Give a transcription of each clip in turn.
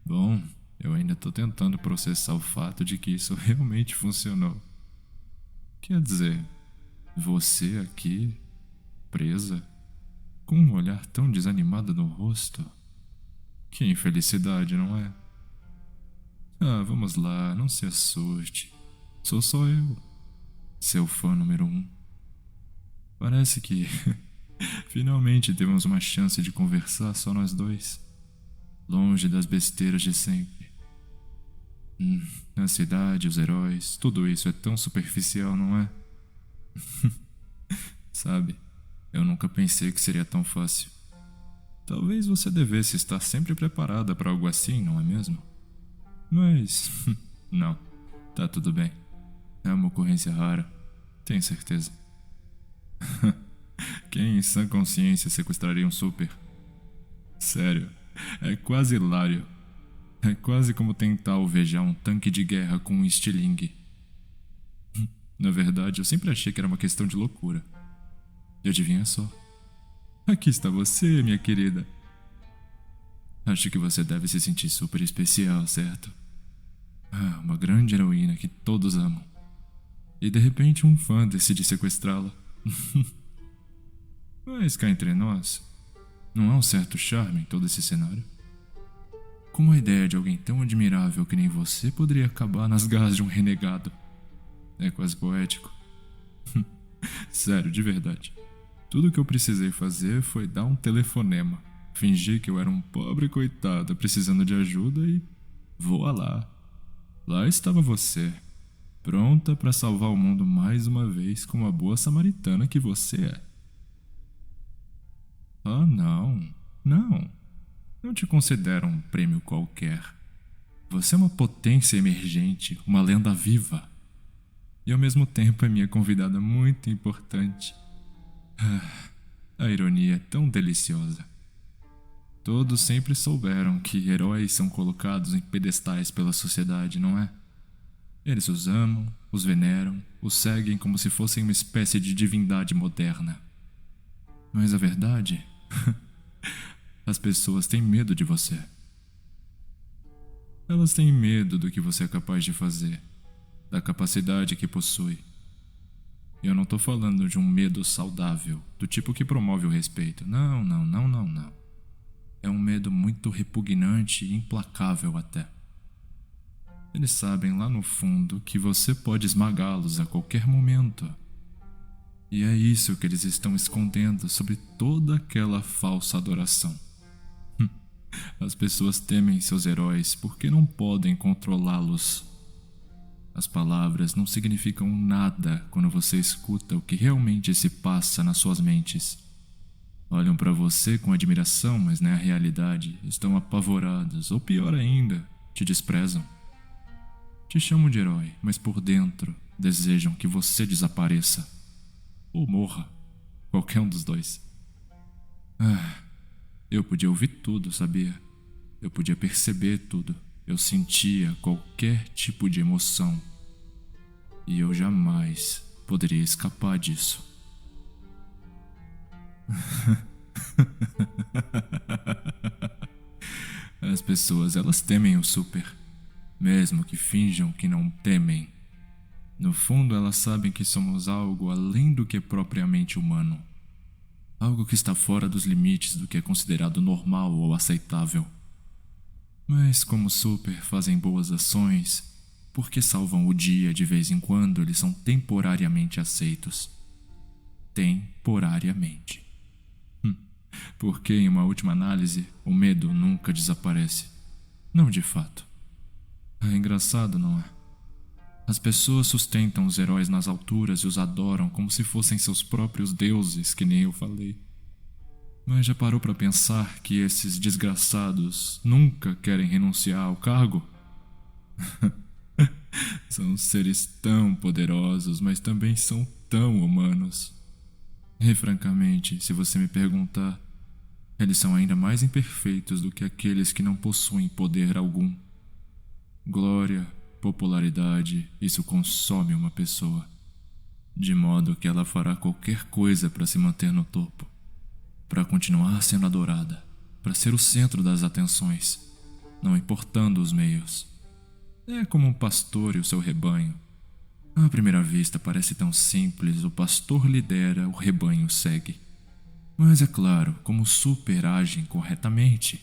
Bom, eu ainda tô tentando processar o fato de que isso realmente funcionou. Quer dizer, você aqui, presa, com um olhar tão desanimado no rosto. Que infelicidade, não é? Ah, vamos lá, não se assuste. Sou só eu, seu fã número um. Parece que finalmente temos uma chance de conversar só nós dois, longe das besteiras de sempre. A cidade, os heróis, tudo isso é tão superficial, não é? Sabe, eu nunca pensei que seria tão fácil. Talvez você devesse estar sempre preparada para algo assim, não é mesmo? Mas, não, tá tudo bem. É uma ocorrência rara, tenho certeza. Quem em sã consciência sequestraria um super? Sério, é quase hilário. É quase como tentar alvejar um tanque de guerra com um estilingue. Na verdade, eu sempre achei que era uma questão de loucura. E adivinha só? Aqui está você, minha querida. Acho que você deve se sentir super especial, certo? Ah, uma grande heroína que todos amam. E de repente um fã decide sequestrá-la. Mas cá entre nós, não há um certo charme em todo esse cenário? Como a ideia de alguém tão admirável que nem você poderia acabar nas garras de um renegado? É quase poético. Sério, de verdade. Tudo o que eu precisei fazer foi dar um telefonema, fingir que eu era um pobre coitado precisando de ajuda e voa lá. Lá estava você, pronta para salvar o mundo mais uma vez como a boa samaritana que você é. Ah, não. Não. Não te considero um prêmio qualquer. Você é uma potência emergente, uma lenda viva. E ao mesmo tempo é minha convidada muito importante. A ironia é tão deliciosa. Todos sempre souberam que heróis são colocados em pedestais pela sociedade, não é? Eles os amam, os veneram, os seguem como se fossem uma espécie de divindade moderna. Mas a verdade? As pessoas têm medo de você. Elas têm medo do que você é capaz de fazer, da capacidade que possui. E eu não tô falando de um medo saudável, do tipo que promove o respeito. Não, não, não, não, não. É um medo muito repugnante e implacável até. Eles sabem lá no fundo que você pode esmagá-los a qualquer momento. E é isso que eles estão escondendo sobre toda aquela falsa adoração. As pessoas temem seus heróis porque não podem controlá-los. As palavras não significam nada quando você escuta o que realmente se passa nas suas mentes. Olham para você com admiração, mas na realidade estão apavorados, ou pior ainda, te desprezam. Te chamam de herói, mas por dentro desejam que você desapareça. Ou morra. Qualquer um dos dois. Eu podia ouvir tudo, sabia? Eu podia perceber tudo. Eu sentia qualquer tipo de emoção. E eu jamais poderia escapar disso. As pessoas, elas temem o super. Mesmo que finjam que não temem. No fundo, elas sabem que somos algo além do que é propriamente humano. Algo que está fora dos limites do que é considerado normal ou aceitável. Mas como super fazem boas ações, porque salvam o dia de vez em quando, eles são temporariamente aceitos. Temporariamente. Porque, em uma última análise, o medo nunca desaparece. Não de fato. É engraçado, não é? As pessoas sustentam os heróis nas alturas e os adoram como se fossem seus próprios deuses, que nem eu falei. Mas já parou para pensar que esses desgraçados nunca querem renunciar ao cargo? São seres tão poderosos, mas também são tão humanos. E francamente, se você me perguntar, eles são ainda mais imperfeitos do que aqueles que não possuem poder algum. Glória, popularidade, isso consome uma pessoa, de modo que ela fará qualquer coisa para se manter no topo. para continuar sendo adorada, para ser o centro das atenções, não importando os meios. É como um pastor e o seu rebanho. À primeira vista parece tão simples, o pastor lidera, o rebanho segue. Mas é claro, como super agem corretamente.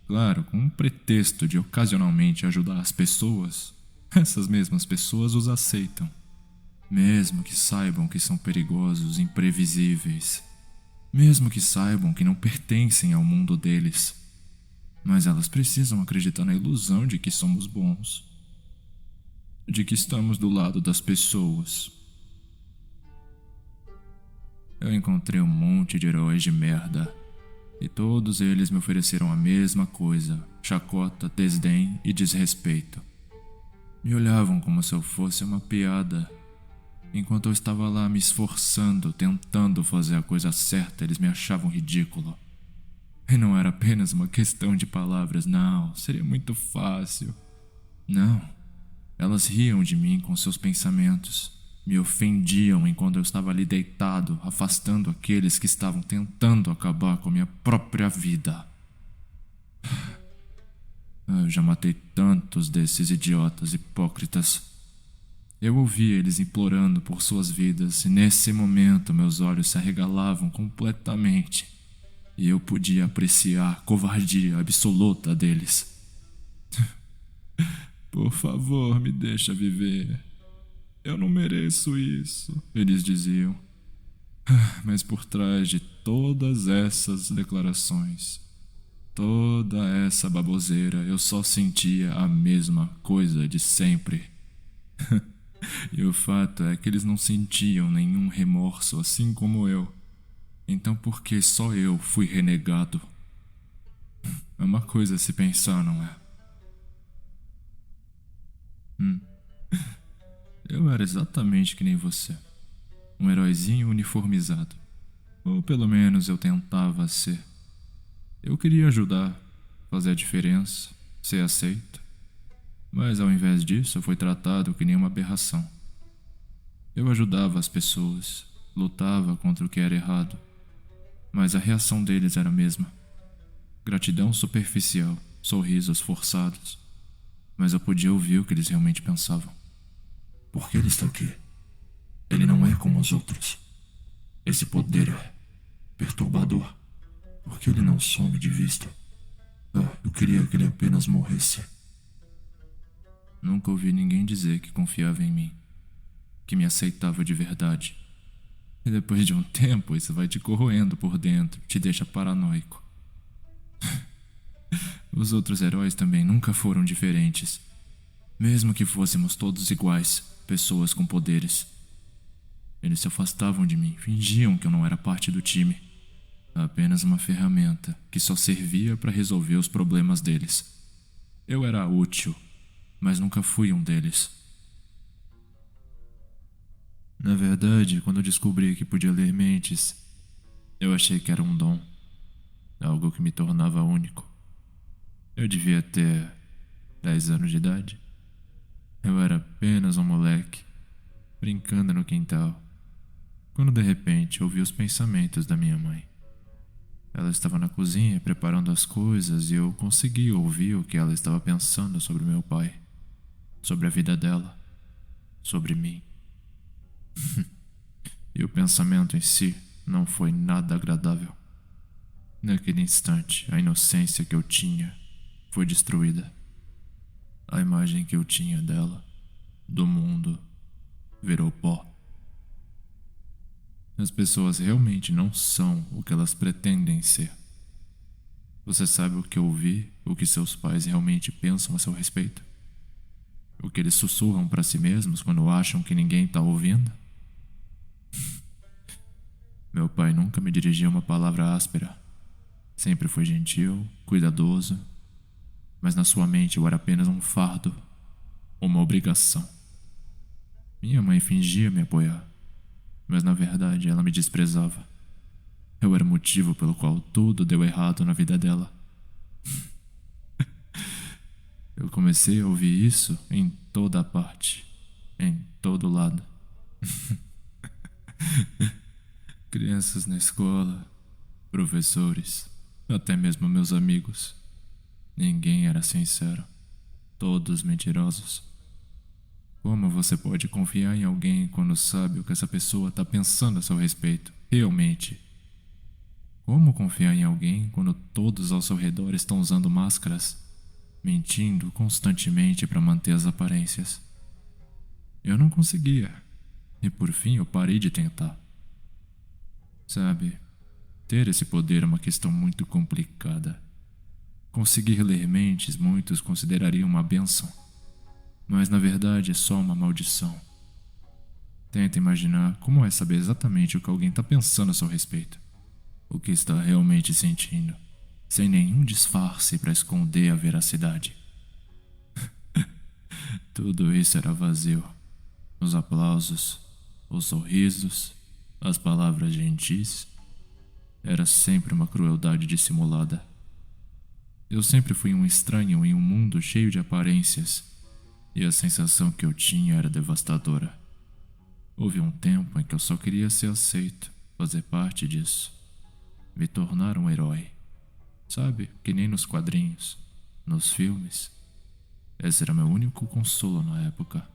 Claro, com um pretexto de ocasionalmente ajudar as pessoas, essas mesmas pessoas os aceitam. Mesmo que saibam que são perigosos, imprevisíveis. Mesmo que saibam que não pertencem ao mundo deles. Mas elas precisam acreditar na ilusão de que somos bons. De que estamos do lado das pessoas. Eu encontrei um monte de heróis de merda. E todos eles me ofereceram a mesma coisa: chacota, desdém e desrespeito. Me olhavam como se eu fosse uma piada. Enquanto eu estava lá me esforçando, tentando fazer a coisa certa, eles me achavam ridículo. E não era apenas uma questão de palavras, não, seria muito fácil. Não, elas riam de mim com seus pensamentos. Me ofendiam enquanto eu estava ali deitado, afastando aqueles que estavam tentando acabar com a minha própria vida. Eu já matei tantos desses idiotas hipócritas. Eu ouvi eles implorando por suas vidas e nesse momento meus olhos se arregalavam completamente e eu podia apreciar a covardia absoluta deles. Por favor, me deixa viver. Eu não mereço isso, eles diziam. Mas por trás de todas essas declarações, toda essa baboseira, eu só sentia a mesma coisa de sempre. E o fato é que eles não sentiam nenhum remorso, assim como eu. Então por que só eu fui renegado? É uma coisa a se pensar, não é? Eu era exatamente que nem você. Um heróizinho uniformizado. Ou pelo menos eu tentava ser. Eu queria ajudar, fazer a diferença, ser aceito. Mas ao invés disso, eu fui tratado que nem uma aberração. Eu ajudava as pessoas, lutava contra o que era errado. Mas a reação deles era a mesma. Gratidão superficial, sorrisos forçados. Mas eu podia ouvir o que eles realmente pensavam. Por que ele está aqui? Ele não é como os outros. Esse poder é perturbador. Por que ele não some de vista? Eu queria que ele apenas morresse. Nunca ouvi ninguém dizer que confiava em mim, que me aceitava de verdade. E depois de um tempo, isso vai te corroendo por dentro, te deixa paranoico. Os outros heróis também nunca foram diferentes. Mesmo que fôssemos todos iguais, pessoas com poderes. Eles se afastavam de mim, fingiam que eu não era parte do time. Apenas uma ferramenta que só servia para resolver os problemas deles. Eu era útil, mas nunca fui um deles. Na verdade, quando eu descobri que podia ler mentes, eu achei que era um dom, algo que me tornava único. Eu devia ter 10 anos de idade. Eu era apenas um moleque, brincando no quintal, quando de repente ouvi os pensamentos da minha mãe. Ela estava na cozinha preparando as coisas e eu consegui ouvir o que ela estava pensando sobre meu pai, sobre a vida dela, sobre mim. E o pensamento em si não foi nada agradável. Naquele instante, a inocência que eu tinha foi destruída. A imagem que eu tinha dela, do mundo, virou pó. As pessoas realmente não são o que elas pretendem ser. Você sabe o que ouvir, o que seus pais realmente pensam a seu respeito? O que eles sussurram para si mesmos quando acham que ninguém está ouvindo? Meu pai nunca me dirigia uma palavra áspera. Sempre foi gentil, cuidadoso, mas na sua mente eu era apenas um fardo, uma obrigação. Minha mãe fingia me apoiar, mas na verdade ela me desprezava. Eu era o motivo pelo qual tudo deu errado na vida dela. Eu comecei a ouvir isso em toda parte, em todo lado. Crianças na escola, professores, até mesmo meus amigos. Ninguém era sincero. Todos mentirosos. Como você pode confiar em alguém quando sabe o que essa pessoa está pensando a seu respeito, realmente? Como confiar em alguém quando todos ao seu redor estão usando máscaras, mentindo constantemente para manter as aparências? Eu não conseguia, e por fim eu parei de tentar. Sabe, ter esse poder é uma questão muito complicada. Conseguir ler mentes muitos considerariam uma bênção, mas na verdade é só uma maldição. Tenta imaginar como é saber exatamente o que alguém está pensando a seu respeito, o que está realmente sentindo, sem nenhum disfarce para esconder a veracidade. Tudo isso era vazio. Os aplausos, os sorrisos, as palavras gentis. Era sempre uma crueldade dissimulada. Eu sempre fui um estranho em um mundo cheio de aparências, e a sensação que eu tinha era devastadora. Houve um tempo em que eu só queria ser aceito, fazer parte disso, me tornar um herói. Sabe, que nem nos quadrinhos, nos filmes. Esse era meu único consolo na época.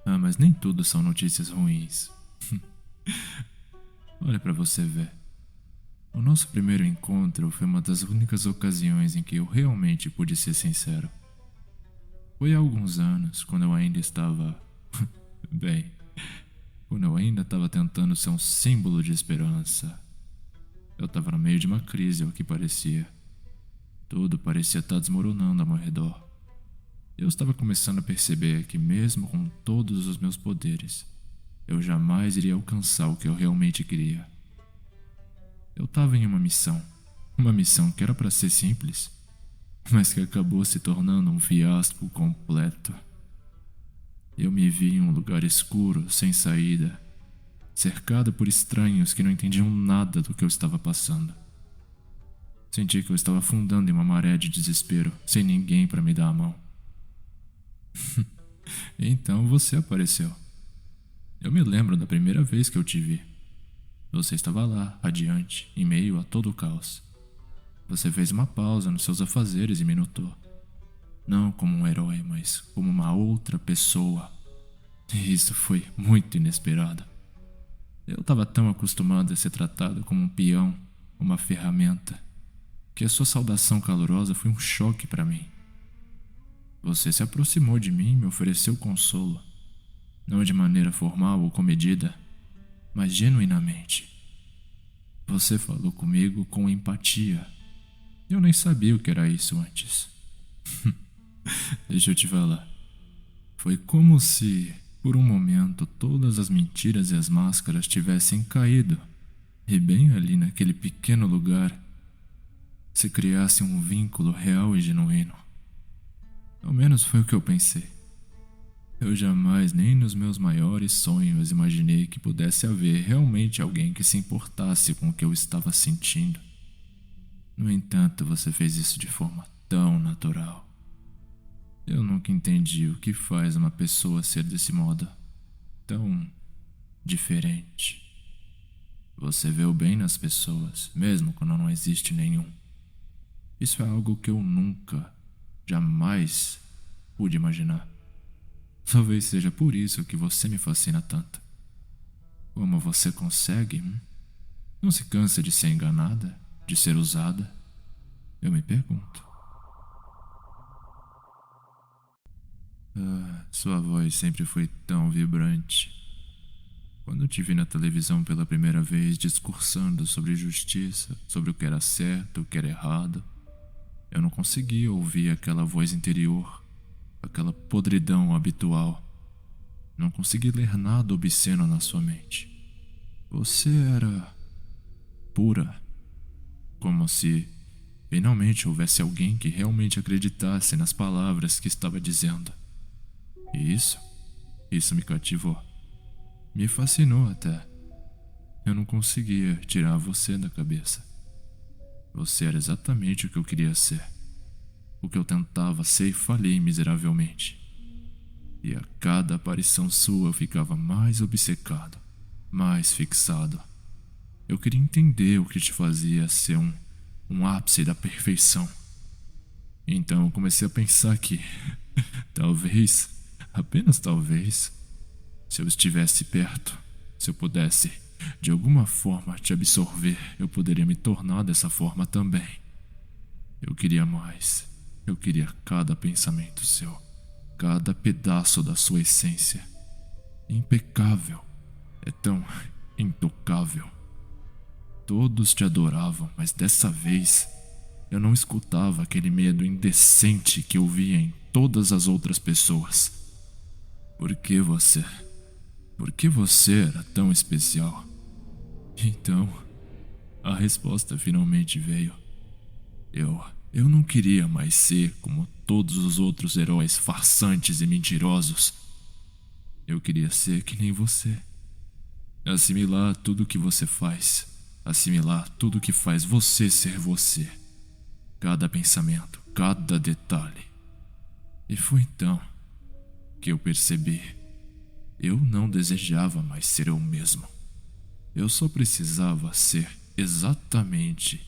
Ah, mas nem tudo são notícias ruins. Olha pra você ver. O nosso primeiro encontro foi uma das únicas ocasiões em que eu realmente pude ser sincero. Foi há alguns anos, quando eu ainda estava... bem, quando eu ainda estava tentando ser um símbolo de esperança. Eu estava no meio de uma crise, ao que parecia. Tudo parecia estar desmoronando ao meu redor. Eu estava começando a perceber que, mesmo com todos os meus poderes, eu jamais iria alcançar o que eu realmente queria. Eu estava em uma missão que era para ser simples, mas que acabou se tornando um fiasco completo. Eu me vi em um lugar escuro, sem saída, cercado por estranhos que não entendiam nada do que eu estava passando. Senti que eu estava afundando em uma maré de desespero, sem ninguém para me dar a mão. Então você apareceu. Eu me lembro da primeira vez que eu te vi. Você estava lá, radiante, em meio a todo o caos. Você fez uma pausa nos seus afazeres e me notou. Não como um herói, mas como uma outra pessoa. E isso foi muito inesperado. Eu estava tão acostumado a ser tratado como um peão, uma ferramenta, que a sua saudação calorosa foi um choque para mim. Você se aproximou de mim e me ofereceu consolo, não de maneira formal ou comedida, mas genuinamente. Você falou comigo com empatia. Eu nem sabia o que era isso antes. Deixa eu te falar. Foi como se, por um momento, todas as mentiras e as máscaras tivessem caído, e bem ali naquele pequeno lugar, se criasse um vínculo real e genuíno. Ao menos foi o que eu pensei. Eu jamais, nem nos meus maiores sonhos, imaginei que pudesse haver realmente alguém que se importasse com o que eu estava sentindo. No entanto, você fez isso de forma tão natural. Eu nunca entendi o que faz uma pessoa ser desse modo, tão diferente. Você vê o bem nas pessoas, mesmo quando não existe nenhum. Isso é algo que eu nunca, jamais pude imaginar. Talvez seja por isso que você me fascina tanto. Como você consegue? Não se cansa de ser enganada, de ser usada? Eu me pergunto. Sua voz sempre foi tão vibrante. Quando eu te vi na televisão pela primeira vez discursando sobre justiça, sobre o que era certo, o que era errado, eu não conseguia ouvir aquela voz interior, aquela podridão habitual. Não consegui ler nada obsceno na sua mente. Você era pura, como se finalmente houvesse alguém que realmente acreditasse nas palavras que estava dizendo. E isso me cativou. Me fascinou até. Eu não conseguia tirar você da cabeça. Você era exatamente o que eu queria ser. O que eu tentava ser e falhei miseravelmente. E a cada aparição sua eu ficava mais obcecado, mais fixado. Eu queria entender o que te fazia ser um ápice da perfeição. Então eu comecei a pensar que, talvez, apenas talvez, se eu estivesse perto, se eu pudesse, de alguma forma, te absorver, eu poderia me tornar dessa forma também. Eu queria mais. Eu queria cada pensamento seu, cada pedaço da sua essência. Impecável. É tão intocável. Todos te adoravam, mas dessa vez eu não escutava aquele medo indecente que eu via em todas as outras pessoas. Por que você? Por que você era tão especial? Então, a resposta finalmente veio. Eu não queria mais ser como todos os outros heróis farsantes e mentirosos. Eu queria ser que nem você. Assimilar tudo que você faz. Assimilar tudo que faz você ser você. Cada pensamento, cada detalhe. E foi então que eu percebi. Eu não desejava mais ser eu mesmo. Eu só precisava ser exatamente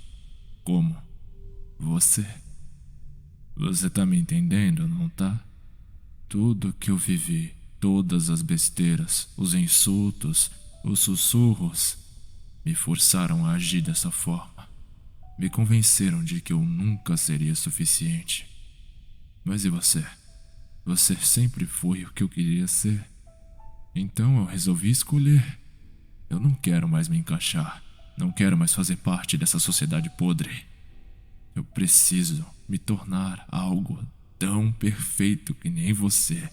como você. Você tá me entendendo, não tá? Tudo que eu vivi, todas as besteiras, os insultos, os sussurros, me forçaram a agir dessa forma. Me convenceram de que eu nunca seria suficiente. Mas e você? Você sempre foi o que eu queria ser. Então eu resolvi escolher. Eu não quero mais me encaixar. Não quero mais fazer parte dessa sociedade podre. Eu preciso me tornar algo tão perfeito que nem você.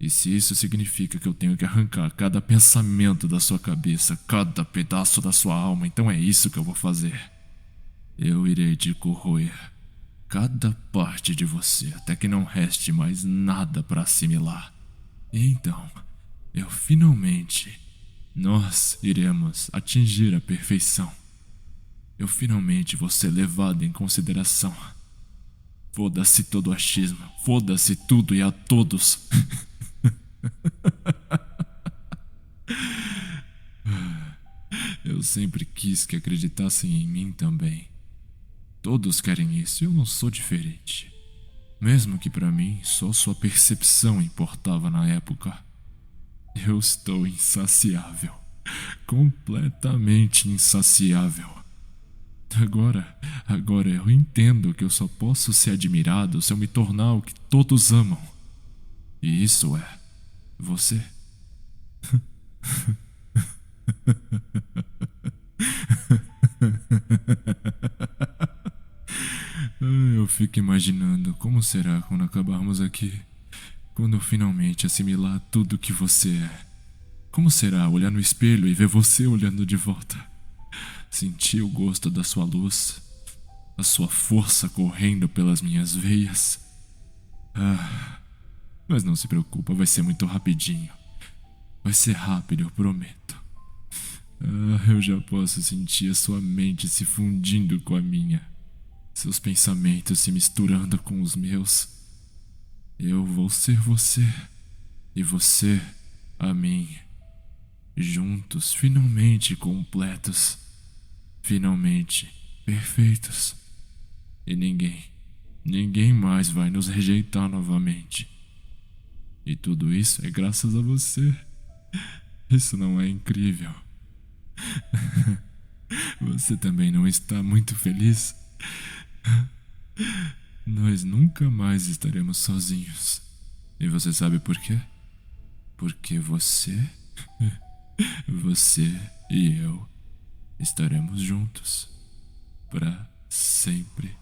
E se isso significa que eu tenho que arrancar cada pensamento da sua cabeça, cada pedaço da sua alma, então é isso que eu vou fazer. Eu irei te corroer, cada parte de você, até que não reste mais nada para assimilar. E então, nós iremos atingir a perfeição. Eu finalmente vou ser levado em consideração. Foda-se todo o achismo, foda-se tudo e a todos. Eu sempre quis que acreditassem em mim também. Todos querem isso e eu não sou diferente. Mesmo que pra mim só sua percepção importava na época. Eu estou insaciável. Completamente insaciável. Agora eu entendo que eu só posso ser admirado se eu me tornar o que todos amam. E isso é você. Eu fico imaginando como será quando acabarmos aqui. Quando eu finalmente assimilar tudo que você é. Como será olhar no espelho e ver você olhando de volta? Sentir o gosto da sua luz, a sua força correndo pelas minhas veias. Mas não se preocupa, vai ser muito rapidinho. Vai ser rápido, eu prometo. Eu já posso sentir a sua mente se fundindo com a minha. Seus pensamentos se misturando com os meus. Eu vou ser você. E você, a mim. Juntos, finalmente completos. Finalmente perfeitos. E ninguém mais vai nos rejeitar novamente. E tudo isso é graças a você. Isso não é incrível? Você também não está muito feliz? Nós nunca mais estaremos sozinhos. E você sabe por quê? Porque você e eu estaremos juntos para sempre.